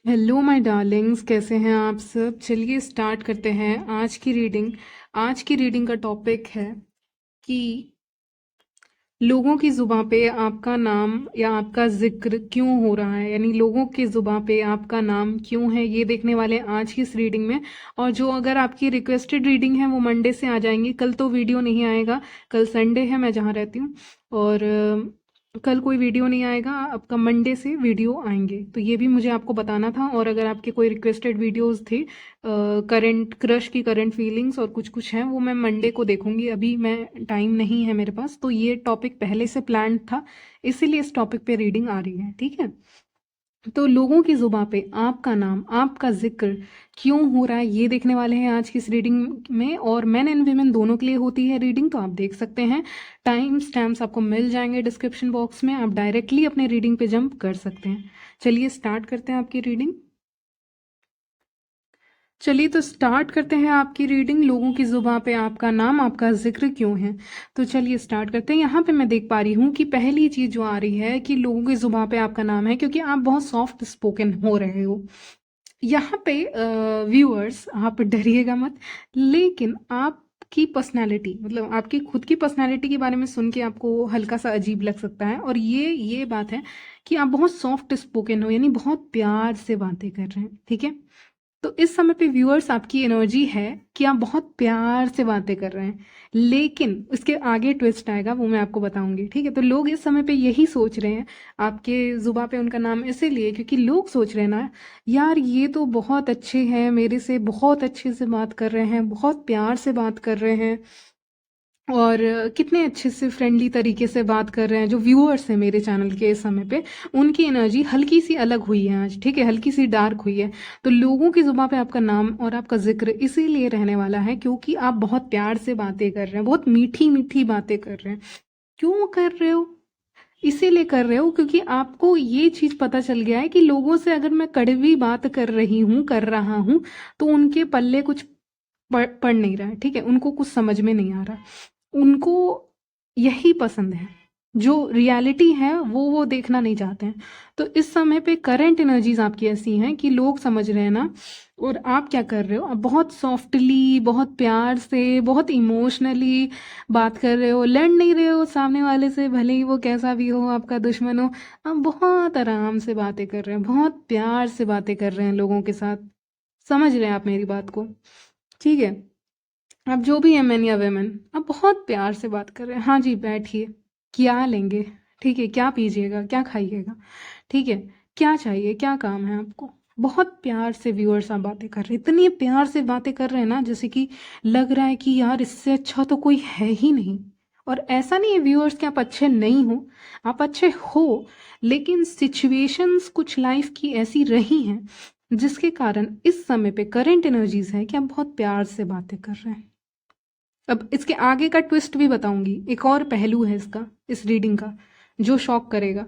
Hello my Darling's, कैसे हैं आप सब। चलिए स्टार्ट करते हैं आज की रीडिंग का टॉपिक है कि लोगों की जुबां पे आपका नाम या आपका जिक्र क्यों हो रहा है, यानी लोगों की जुबां पे आपका नाम क्यों है, ये देखने वाले हैं आज की इस रीडिंग में। और जो अगर आपकी रिक्वेस्टेड रीडिंग है वो मंडे से आ जाएंगी, कल तो वीडियो नहीं आएगा। कल संडे है, मैं जहाँ रहती हूँ, और कल कोई वीडियो नहीं आएगा। आपका मंडे से वीडियो आएंगे, तो ये भी मुझे आपको बताना था। और अगर आपके कोई रिक्वेस्टेड वीडियोस थे, करंट क्रश की करंट फीलिंग्स और कुछ कुछ हैं, वो मैं मंडे को देखूंगी। अभी मैं टाइम नहीं है मेरे पास, तो ये टॉपिक पहले से प्लान था, इसीलिए इस टॉपिक पे रीडिंग आ रही है। ठीक है, तो लोगों की जुबां पे आपका नाम, आपका जिक्र क्यों हो रहा है, ये देखने वाले हैं आज की इस रीडिंग में। और मेन एंड वीमेन दोनों के लिए होती है रीडिंग, तो आप देख सकते हैं। टाइम स्टैम्प्स आपको मिल जाएंगे डिस्क्रिप्शन बॉक्स में, आप डायरेक्टली अपने रीडिंग पे जंप कर सकते हैं। चलिए स्टार्ट करते हैं आपकी रीडिंग। चलिए तो स्टार्ट करते हैं आपकी रीडिंग। लोगों की जुबां पे आपका नाम, आपका जिक्र क्यों है। तो चलिए स्टार्ट करते हैं। यहाँ पे मैं देख पा रही हूँ कि पहली चीज जो आ रही है कि लोगों की जुबां पे आपका नाम है क्योंकि आप बहुत सॉफ्ट स्पोकन हो रहे हो। यहाँ पे व्यूअर्स, आप डरिएगा मत, लेकिन आपकी पर्सनालिटी, मतलब आपकी खुद की पर्सनालिटी के बारे में सुन के आपको हल्का सा अजीब लग सकता है। और ये बात है कि आप बहुत सॉफ्ट स्पोकन हो, यानी बहुत प्यार से बातें कर रहे हैं। ठीक है, तो इस समय पे व्यूअर्स आपकी एनर्जी है कि आप बहुत प्यार से बातें कर रहे हैं, लेकिन उसके आगे ट्विस्ट आएगा, वो मैं आपको बताऊंगी। ठीक है, तो लोग इस समय पे यही सोच रहे हैं, आपके जुबा पे उनका नाम इसीलिए क्योंकि लोग सोच रहे हैं ना, यार ये तो बहुत अच्छे हैं, मेरे से बहुत अच्छे से बात कर रहे हैं, बहुत प्यार से बात कर रहे हैं, और कितने अच्छे से फ्रेंडली तरीके से बात कर रहे हैं। जो व्यूअर्स हैं मेरे चैनल के इस समय पे, उनकी एनर्जी हल्की सी अलग हुई है आज। ठीक है, हल्की सी डार्क हुई है। तो लोगों की जुबान पे आपका नाम और आपका जिक्र इसीलिए रहने वाला है क्योंकि आप बहुत प्यार से बातें कर रहे हैं, बहुत मीठी मीठी बातें कर रहे हैं। क्यों कर रहे हो? इसीलिए कर रहे हो क्योंकि आपको ये चीज पता चल गया है कि लोगों से अगर मैं कड़वी बात कर रही हूँ, कर रहा हूँ, तो उनके पल्ले कुछ पढ़ नहीं रहा है। ठीक है, उनको कुछ समझ में नहीं आ रहा, उनको यही पसंद है, जो रियलिटी है वो देखना नहीं चाहते हैं। तो इस समय पे करंट एनर्जीज आपकी ऐसी हैं कि लोग समझ रहे हैं ना। और आप क्या कर रहे हो, आप बहुत सॉफ्टली, बहुत प्यार से, बहुत इमोशनली बात कर रहे हो, लड़ नहीं रहे हो सामने वाले से, भले ही वो कैसा भी हो, आपका दुश्मन हो। आप बहुत आराम से बातें कर रहे हैं, बहुत प्यार से बातें कर रहे हैं लोगों के साथ। समझ रहे हैं आप मेरी बात को? ठीक है, आप जो भी है, मैन या वेमेन, आप बहुत प्यार से बात कर रहे हैं। हाँ जी, बैठिए, क्या लेंगे? ठीक है, क्या पीजिएगा, क्या खाइएगा? ठीक है, क्या चाहिए, क्या काम है आपको? बहुत प्यार से व्यूअर्स आप बातें कर रहे हैं, इतनी प्यार से बातें कर रहे हैं ना, जैसे कि लग रहा है कि यार इससे अच्छा तो कोई है ही नहीं। और ऐसा नहीं है व्यूअर्स कि आप अच्छे नहीं हो, आप अच्छे हो, लेकिन सिचुएशंस कुछ लाइफ की ऐसी रही हैं जिसके कारण इस समय पे करंट एनर्जीज है कि आप बहुत प्यार से बातें कर रहे हैं। अब इसके आगे का ट्विस्ट भी बताऊंगी, एक और पहलू है इसका, इस रीडिंग का, जो शॉक करेगा।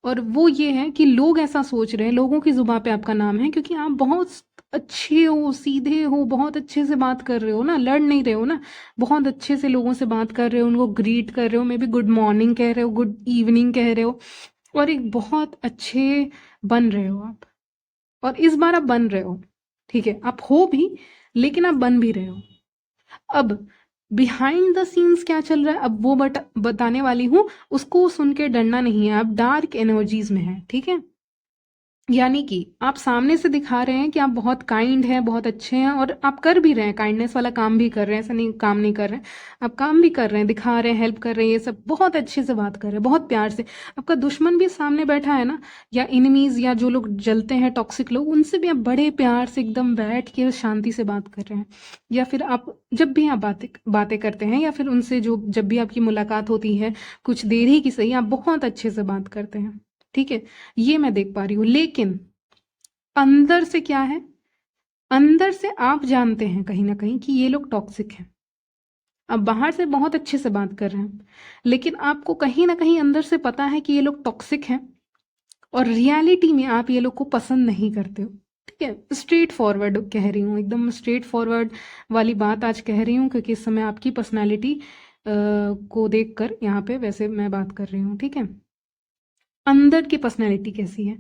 और वो ये है कि लोग ऐसा सोच रहे हैं, लोगों की जुबान पे आपका नाम है क्योंकि आप बहुत अच्छे हो, सीधे हो, बहुत अच्छे से बात कर रहे हो ना, लड़ नहीं रहे हो ना, बहुत अच्छे से लोगों से बात कर रहे हो, उनको ग्रीट कर रहे हो, मे बी गुड मॉर्निंग कह रहे हो, गुड इवनिंग कह रहे हो, और एक बहुत अच्छे बन रहे हो आप। और इस बार आप बन रहे हो। ठीक है, आप हो भी, लेकिन आप बन भी रहे हो। अब बिहाइंड द सीन्स क्या चल रहा है, अब वो बताने वाली हूँ। उसको सुन के डरना नहीं है, आप डार्क एनर्जीज में है। ठीक है, यानी कि आप सामने से दिखा रहे हैं कि आप बहुत काइंड हैं, बहुत अच्छे हैं, और आप कर भी रहे हैं, काइंडनेस वाला काम भी कर रहे हैं, ऐसा नहीं काम नहीं कर रहे हैं, आप काम भी कर रहे हैं, दिखा रहे हैं, हेल्प कर रहे हैं, ये सब बहुत अच्छे से बात कर रहे हैं, बहुत प्यार से। आपका दुश्मन भी सामने बैठा है ना, या इनमीज, या जो लोग जलते हैं, टॉक्सिक लोग, उनसे भी आप बड़े प्यार से एकदम बैठ के शांति से बात कर रहे हैं। या फिर आप जब भी आप बातें बातें करते हैं, या फिर उनसे जो जब भी आपकी मुलाकात होती है, कुछ देर ही की सही, आप बहुत अच्छे से बात करते हैं। ठीक है, ये मैं देख पा रही हूँ, लेकिन अंदर से क्या है, अंदर से आप जानते हैं कहीं ना कहीं कि ये लोग टॉक्सिक हैं। अब बाहर से बहुत अच्छे से बात कर रहे हैं, लेकिन आपको कहीं ना कहीं अंदर से पता है कि ये लोग टॉक्सिक हैं, और रियलिटी में आप ये लोग को पसंद नहीं करते हो। ठीक है, स्ट्रेट फॉरवर्ड कह रही हूँ, एकदम स्ट्रेट फॉरवर्ड वाली बात आज कह रही हूँ, क्योंकि इस समय आपकी पर्सनैलिटी को देखकर यहाँ पे वैसे मैं बात कर रही हूँ। ठीक है, अंदर की पर्सनैलिटी कैसी है,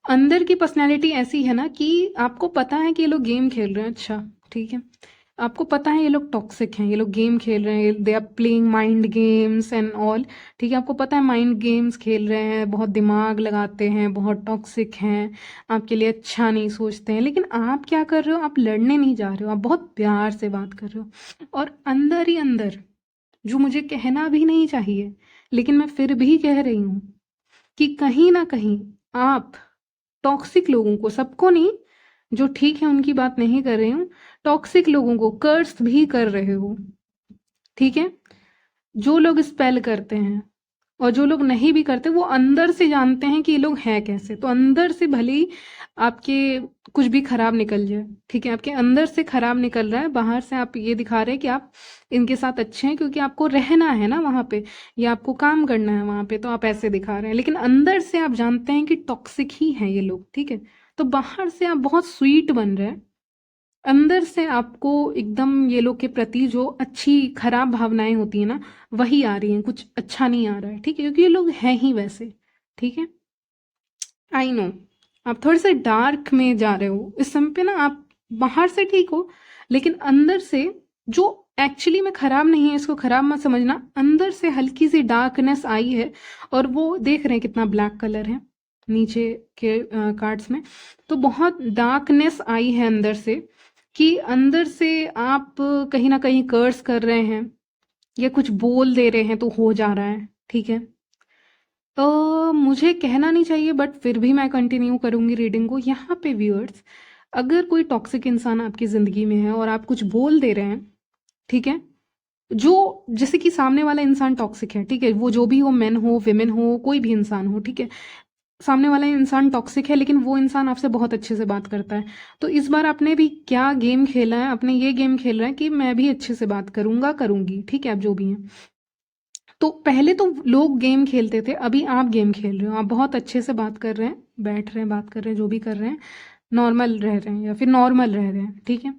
अंदर की पर्सनैलिटी ऐसी है ना कि आपको पता है कि ये लोग गेम खेल रहे हैं, अच्छा ठीक है, आपको पता है ये लोग टॉक्सिक हैं, ये लोग गेम खेल रहे हैं, they are playing mind games and all, ठीक है, आपको पता है माइंड गेम्स खेल रहे हैं, बहुत दिमाग लगाते हैं, बहुत टॉक्सिक हैं, आपके लिए अच्छा नहीं सोचते हैं, लेकिन आप क्या कर रहे हो, आप लड़ने नहीं जा रहे हो, आप बहुत प्यार से बात कर रहे हो, और अंदर ही अंदर जो मुझे कहना भी नहीं चाहिए लेकिन मैं फिर भी कह रही हूँ कि कहीं ना कहीं आप टॉक्सिक लोगों को, सबको नहीं, जो ठीक है उनकी बात नहीं कर रही हूँ, टॉक्सिक लोगों को कर्स भी कर रहे हो, ठीक है। जो लोग स्पेल करते हैं और जो लोग नहीं भी करते वो अंदर से जानते हैं कि ये लोग हैं कैसे, तो अंदर से भले ही आपके कुछ भी खराब निकल जाए, ठीक है, आपके अंदर से खराब निकल रहा है, बाहर से आप ये दिखा रहे हैं कि आप इनके साथ अच्छे हैं क्योंकि आपको रहना है ना वहाँ पे, या आपको काम करना है वहाँ पे, तो आप ऐसे दिखा रहे हैं, लेकिन अंदर से आप जानते हैं कि टॉक्सिक ही हैं ये लोग, ठीक है। तो बाहर से आप बहुत स्वीट बन रहे हैं, अंदर से आपको एकदम ये लोग के प्रति जो अच्छी खराब भावनाएं होती है ना, वही आ रही हैं, कुछ अच्छा नहीं आ रहा है, ठीक है, क्योंकि ये लोग हैं ही वैसे, ठीक है। आई नो आप थोड़े से डार्क में जा रहे हो इस समय पे ना, आप बाहर से ठीक हो लेकिन अंदर से जो एक्चुअली में खराब नहीं है, इसको खराब मत समझना, अंदर से हल्की सी डार्कनेस आई है, और वो देख रहे हैं कितना ब्लैक कलर है नीचे के कार्ड्स में, तो बहुत डार्कनेस आई है अंदर से, कि अंदर से आप कहीं ना कहीं कर्स कर रहे हैं या कुछ बोल दे रहे हैं तो हो जा रहा है, ठीक है। तो मुझे कहना नहीं चाहिए बट फिर भी मैं कंटिन्यू करूंगी रीडिंग को। यहाँ पे व्यूअर्स, अगर कोई टॉक्सिक इंसान आपकी ज़िंदगी में है और आप कुछ बोल दे रहे हैं, ठीक है, जो जैसे कि सामने वाला इंसान टॉक्सिक है, ठीक है, वो जो भी हो, मेन हो, विमेन हो, कोई भी इंसान हो, ठीक है, सामने वाला इंसान टॉक्सिक है लेकिन वो इंसान आपसे बहुत अच्छे से बात करता है, तो इस बार आपने भी क्या गेम खेला है, आपने ये गेम खेल रहा है कि मैं भी अच्छे से बात करूंगा, करूंगी, ठीक है, आप जो भी हैं। तो पहले तो लोग गेम खेलते थे, अभी आप गेम खेल रहे हो, आप बहुत अच्छे से बात कर रहे हैं, बैठ रहे हैं, बात कर रहे हैं, जो भी कर रहे हैं, नॉर्मल रह रहे हैं या फिर नॉर्मल रह रहे हैं, ठीक है,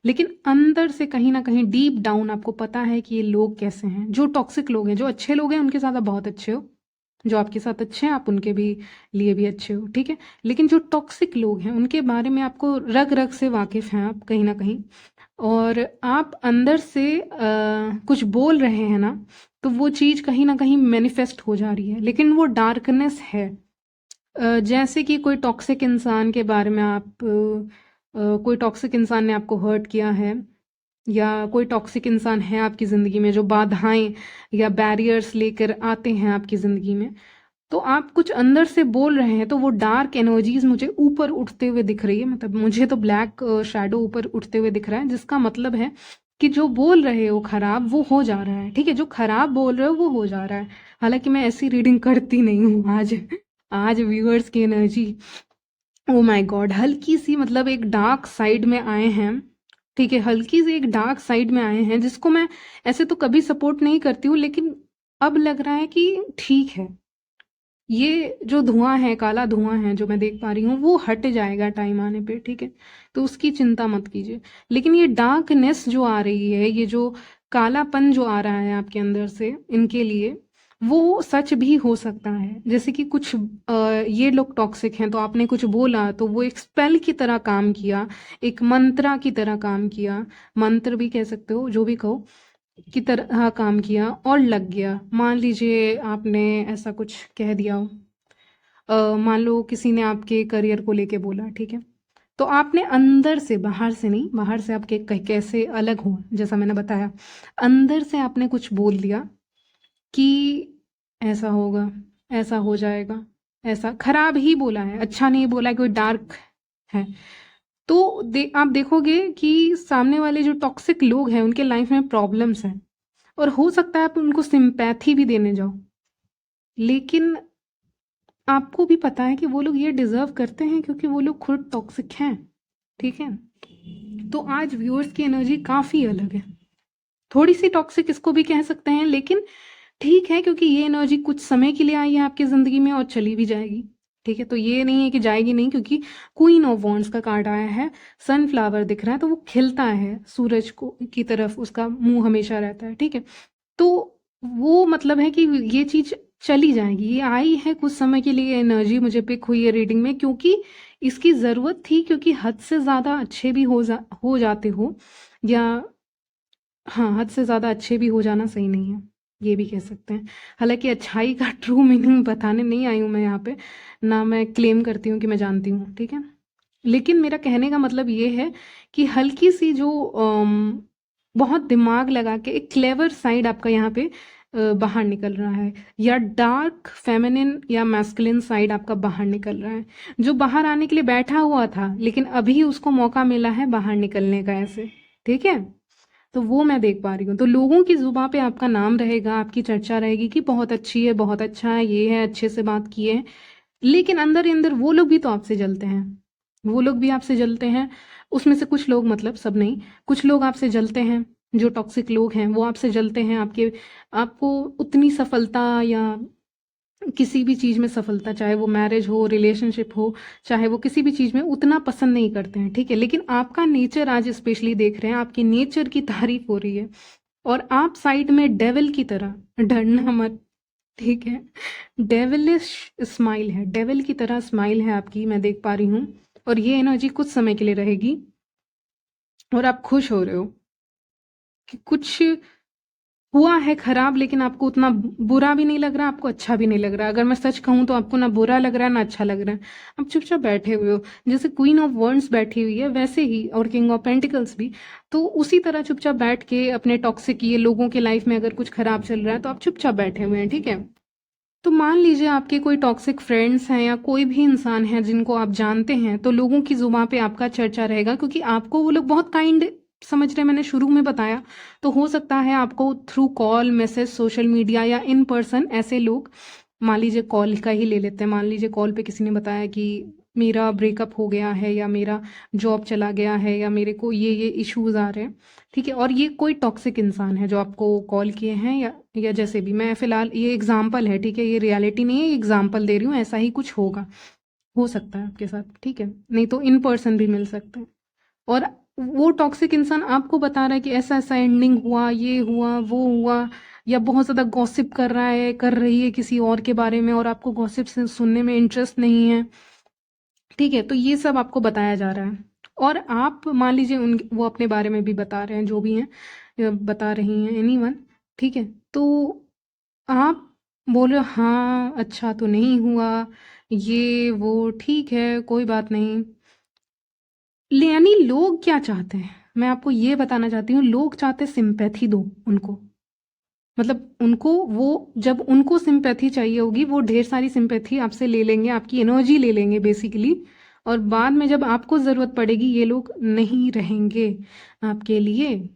लेकिन अंदर से कहीं ना कहीं डीप डाउन आपको पता है कि ये लोग कैसे हैं, जो टॉक्सिक लोग हैं, जो अच्छे लोग हैं उनके साथ आप बहुत अच्छे हो, जो आपके साथ अच्छे हैं आप उनके भी लिए भी अच्छे हो, ठीक है, लेकिन जो टॉक्सिक लोग हैं उनके बारे में आपको रग रग से वाकिफ हैं आप कहीं ना कहीं, और आप अंदर से कुछ बोल रहे हैं ना, तो वो चीज़ कहीं ना कहीं मैनिफेस्ट हो जा रही है, लेकिन वो डार्कनेस है। जैसे कि कोई टॉक्सिक इंसान के बारे में आप कोई टॉक्सिक इंसान ने आपको हर्ट किया है, या कोई टॉक्सिक इंसान है आपकी ज़िंदगी में जो बाधाएं या बैरियर्स लेकर आते हैं आपकी ज़िंदगी में, तो आप कुछ अंदर से बोल रहे हैं, तो वो डार्क एनर्जीज मुझे ऊपर उठते हुए दिख रही है, मतलब मुझे तो ब्लैक शैडो ऊपर उठते हुए दिख रहा है, जिसका मतलब है कि जो बोल रहे हो खराब वो हो जा रहा है, ठीक है, जो खराब बोल रहे हो वो हो जा रहा है। हालांकि मैं ऐसी रीडिंग करती नहीं हूँ, आज आज व्यूअर्स की एनर्जी, ओ माय गॉड, हल्की सी मतलब एक डार्क साइड में आए हैं, ठीक है, हल्की सी एक डार्क साइड में आए हैं, जिसको मैं ऐसे तो कभी सपोर्ट नहीं करती हूँ, लेकिन अब लग रहा है कि ठीक है, ये जो धुआं है, काला धुआं है जो मैं देख पा रही हूँ, वो हट जाएगा टाइम आने पे, ठीक है, तो उसकी चिंता मत कीजिए, लेकिन ये डार्कनेस जो आ रही है, ये जो कालापन जो आ रहा है आपके अंदर से इनके लिए, वो सच भी हो सकता है, जैसे कि कुछ ये लोग टॉक्सिक हैं तो आपने कुछ बोला तो वो एक स्पेल की तरह काम किया, एक मंत्रा की तरह काम किया, मंत्र भी कह सकते हो, जो भी कहो, की तरह काम किया और लग गया। मान लीजिए आपने ऐसा कुछ कह दिया हो, मान लो किसी ने आपके करियर को लेके बोला, ठीक है, तो आपने अंदर से, बाहर से नहीं, बाहर से आप कैसे अलग हो, जैसा मैंने बताया, अंदर से आपने कुछ बोल दिया कि ऐसा होगा, ऐसा हो जाएगा, ऐसा खराब ही बोला है, अच्छा नहीं बोला है, कोई डार्क है, तो आप देखोगे कि सामने वाले जो टॉक्सिक लोग हैं उनके लाइफ में प्रॉब्लम्स हैं, और हो सकता है आप उनको सिंपैथी भी देने जाओ, लेकिन आपको भी पता है कि वो लोग ये डिजर्व करते हैं क्योंकि वो लोग खुद टॉक्सिक हैं, ठीक है। तो आज व्यूअर्स की एनर्जी काफ़ी अलग है, थोड़ी सी टॉक्सिक इसको भी कह सकते हैं, लेकिन ठीक है क्योंकि ये एनर्जी कुछ समय के लिए आई है आपकी ज़िंदगी में और चली भी जाएगी, ठीक है, तो ये नहीं है कि जाएगी नहीं, क्योंकि क्वीन ऑफ वॉन्ड्स का कार्ड आया है, सनफ्लावर दिख रहा है, तो वो खिलता है सूरज को की तरफ, उसका मुंह हमेशा रहता है, ठीक है, तो वो मतलब है कि ये चीज़ चली जाएगी। ये आई है कुछ समय के लिए, एनर्जी मुझे पिक हुई है रीडिंग में, क्योंकि इसकी ज़रूरत थी, क्योंकि हद से ज़्यादा अच्छे भी हो जाते हो, या हाँ, हद से ज़्यादा अच्छे भी हो जाना सही नहीं है, ये भी कह सकते हैं। हालाँकि अच्छाई का ट्रू मीनिंग बताने नहीं आई हूँ मैं यहाँ पे, ना मैं क्लेम करती हूँ कि मैं जानती हूँ, ठीक है? लेकिन मेरा कहने का मतलब ये है कि हल्की-सी जो बहुत दिमाग लगा के एक क्लेवर साइड आपका यहाँ पे बाहर निकल रहा है, या डार्क फेमिनिन या मैस्कुलिन साइड आपका बाहर निकल रहा है, जो बाहर आने के लिए बैठा हुआ था, लेकिन अभी उसको मौका मिला है बाहर निकलने का ऐसे, ठीक है? तो वो मैं देख पा रही हूँ। तो लोगों की ज़ुबान पे आपका नाम रहेगा, आपकी चर्चा रहेगी कि बहुत अच्छी है, बहुत अच्छा है, ये है, अच्छे से बात की है। लेकिन अंदर ही अंदर वो लोग भी तो आपसे जलते हैं। वो लोग भी आपसे जलते हैं। उसमें से कुछ लोग, मतलब सब नहीं, कुछ लोग आपसे जलते हैं, जो टॉक्सिक लोग हैं, वो आपसे जलते हैं, आपको उतनी सफलता या किसी भी चीज़ में सफलता, चाहे वो मैरिज हो, रिलेशनशिप हो, चाहे वो किसी भी चीज़ में, उतना पसंद नहीं करते हैं, ठीक है? लेकिन आपका नेचर आज स्पेशली देख रहे हैं, आपके नेचर की तारीफ हो रही है, और आप साइड में डेविल की तरह, डरना मत, ठीक है? डेविलिश स्माइल है, डेविल की तरह स्माइल है आपकी, मैं देख पा रही हूँ। और ये एनर्जी कुछ समय के लिए रहेगी, और आप खुश हो रहे हो कि कुछ हुआ है खराब, लेकिन आपको उतना बुरा भी नहीं लग रहा, आपको अच्छा भी नहीं लग रहा। अगर मैं सच कहूँ तो आपको ना बुरा लग रहा है, ना अच्छा लग रहा है। आप चुपचाप बैठे हुए हो, जैसे क्वीन ऑफ वर्ड्स बैठी हुई है वैसे ही, और किंग ऑफ पेंटिकल्स भी। तो उसी तरह चुपचाप बैठ के अपने टॉक्सिक ये लोगों के लाइफ में अगर कुछ खराब चल रहा है, तो आप चुपचाप बैठे हुए हैं, ठीक है? तो मान लीजिए आपके कोई टॉक्सिक फ्रेंड्स हैं, या कोई भी इंसान है जिनको आप जानते हैं, तो लोगों की जुबान पे आपका चर्चा रहेगा, क्योंकि आपको वो लोग बहुत काइंड समझ रहे हैं। मैंने शुरू में बताया, तो हो सकता है आपको through call, message, social media या इन पर्सन ऐसे लोग, मान लीजिए कॉल का ही ले लेते हैं, मान लीजिए कॉल पे किसी ने बताया कि मेरा ब्रेकअप हो गया है, या मेरा जॉब चला गया है, या मेरे को ये इश्यूज आ रहे हैं, ठीक है? और ये कोई टॉक्सिक इंसान है जो आपको कॉल किए हैं, या जैसे भी, मैं फ़िलहाल ये एग्ज़ाम्पल है, ठीक है? ये रियलिटी नहीं है, ये एग्ज़ाम्पल दे रही हूँ, ऐसा ही कुछ होगा, हो सकता है आपके साथ, ठीक है? नहीं तो इन पर्सन भी मिल सकते हैं। और वो टॉक्सिक इंसान आपको बता रहा है कि ऐसा-ऐसा एंडिंग हुआ, ये हुआ, वो हुआ, या बहुत ज़्यादा गॉसिप कर रहा है, कर रही है किसी और के बारे में, और आपको गॉसिप से सुनने में इंटरेस्ट नहीं है, ठीक है? तो ये सब आपको बताया जा रहा है, और आप मान लीजिए वो अपने बारे में भी बता रहे हैं, जो भी हैं, बता रही हैं, एनीवन, ठीक है? तो आप बोले हाँ, अच्छा तो नहीं हुआ, ये वो, ठीक है, कोई बात नहीं। यानी लोग क्या चाहते हैं, मैं आपको ये बताना चाहती हूँ, लोग चाहते सिंपैथी दो उनको। मतलब उनको, वो जब उनको सिंपैथी चाहिए होगी, वो ढेर सारी सिंपैथी आपसे ले लेंगे, आपकी एनर्जी ले लेंगे बेसिकली, और बाद में जब आपको ज़रूरत पड़ेगी, ये लोग नहीं रहेंगे आपके लिए।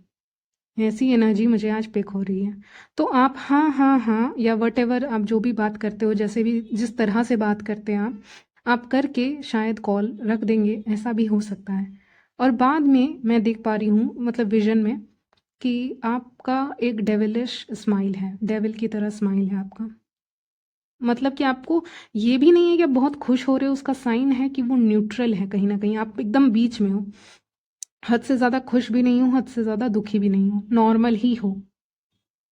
ऐसी एनर्जी मुझे आज पिक हो रही है। तो आप हाँ हाँ हाँ, या वट एवर आप जो भी बात करते हो, जैसे भी जिस तरह से बात करते हैं आप करके शायद कॉल रख देंगे, ऐसा भी हो सकता है। और बाद में मैं देख पा रही हूँ, मतलब विजन में, कि आपका एक डेविलिश स्माइल है, डेविल की तरह स्माइल है आपका। मतलब कि आपको ये भी नहीं है कि आप बहुत खुश हो रहे हो, उसका साइन है कि वो न्यूट्रल है, कहीं ना कहीं आप एकदम बीच में हो। हद से ज़्यादा खुश भी नहीं हो, हद से ज़्यादा दुखी भी नहीं हो, नॉर्मल ही हो।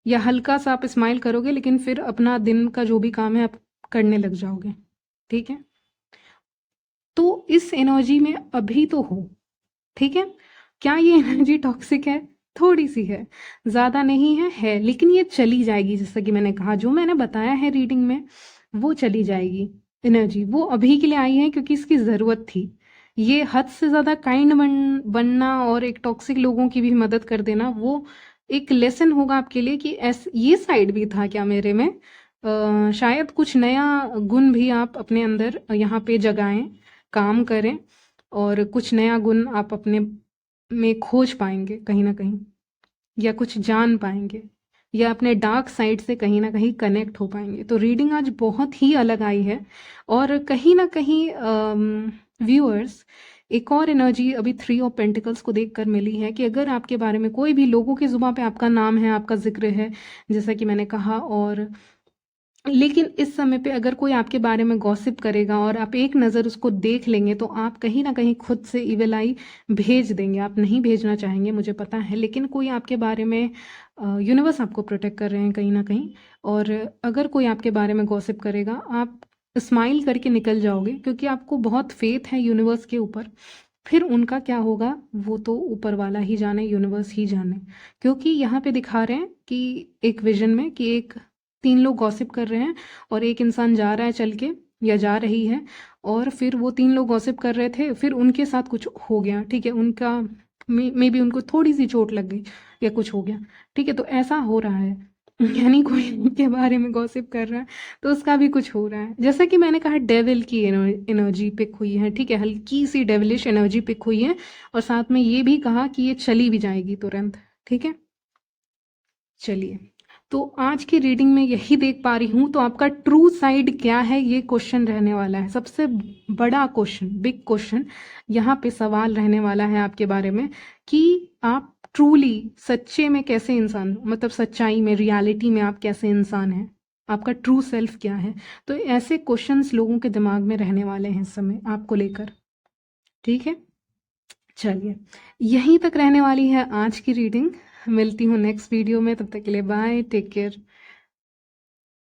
या हल्का सा आप स्माइल करोगे, लेकिन फिर अपना दिन का जो भी काम है आप करने लग जाओगे, ठीक है? तो इस एनर्जी में अभी तो हो, ठीक है? क्या ये एनर्जी टॉक्सिक है? थोड़ी सी है, ज़्यादा नहीं है, लेकिन ये चली जाएगी। जैसा कि मैंने कहा, जो मैंने बताया है रीडिंग में, वो चली जाएगी एनर्जी। वो अभी के लिए आई है क्योंकि इसकी ज़रूरत थी। ये हद से ज़्यादा काइंड बनना और एक टॉक्सिक लोगों की भी मदद कर देना, वो एक लेसन होगा आपके लिए कि ये साइड भी था क्या मेरे में। शायद कुछ नया गुण भी आप अपने अंदर यहाँ पे जगाएं, काम करें, और कुछ नया गुण आप अपने में खोज पाएंगे कहीं ना कहीं, या कुछ जान पाएंगे, या अपने डार्क साइड से कहीं ना कहीं कनेक्ट हो पाएंगे। तो रीडिंग आज बहुत ही अलग आई है, और कहीं ना कहीं व्यूअर्स, एक और एनर्जी अभी थ्री ऑफ पेंटिकल्स को देखकर मिली है, कि अगर आपके बारे में कोई भी लोगों की जुबान पे आपका नाम है, आपका जिक्र है, जैसा कि मैंने कहा, और लेकिन इस समय पे अगर कोई आपके बारे में गॉसिप करेगा और आप एक नज़र उसको देख लेंगे तो आप कहीं ना कहीं खुद से इविल आई भेज देंगे। आप नहीं भेजना चाहेंगे, मुझे पता है, लेकिन कोई आपके बारे में यूनिवर्स आपको प्रोटेक्ट कर रहे हैं कहीं ना कहीं। और अगर कोई आपके बारे में गॉसिप करेगा, आप स्माइल करके निकल जाओगे क्योंकि आपको बहुत फेथ है यूनिवर्स के ऊपर। फिर उनका क्या होगा वो तो ऊपर वाला ही जाने, यूनिवर्स ही जाने। क्योंकि यहाँ पे दिखा रहे हैं कि एक विजन में कि एक 3 लोग गॉसिप कर रहे हैं और एक इंसान जा रहा है चल के या जा रही है, और फिर वो 3 लोग गॉसिप कर रहे थे, फिर उनके साथ कुछ हो गया, ठीक है, उनका मे बी उनको थोड़ी सी चोट लग गई या कुछ हो गया, ठीक है, तो ऐसा हो रहा है। यानी कोई उनके बारे में गॉसिप कर रहा है तो उसका भी कुछ हो रहा है। जैसा कि मैंने कहा डेविल की एनर्जी पिक हुई है, ठीक है, हल्की सी डेविलिश एनर्जी पिक हुई है, और साथ में ये भी कहा कि ये चली भी जाएगी तुरंत, ठीक है। चलिए, तो आज की रीडिंग में यही देख पा रही हूँ। तो आपका ट्रू साइड क्या है, ये क्वेश्चन रहने वाला है, सबसे बड़ा क्वेश्चन, बिग क्वेश्चन। यहाँ पे सवाल रहने वाला है आपके बारे में कि आप ट्रूली सच्चे में कैसे इंसान हो, मतलब सच्चाई में, रियलिटी में आप कैसे इंसान हैं, आपका ट्रू सेल्फ क्या है। तो ऐसे क्वेश्चंस लोगों के दिमाग में रहने वाले हैं इस समय आपको लेकर, ठीक है। चलिए, यहीं तक रहने वाली है आज की रीडिंग। मिलती हूँ नेक्स्ट वीडियो में, तब तक के लिए बाय, टेक केयर।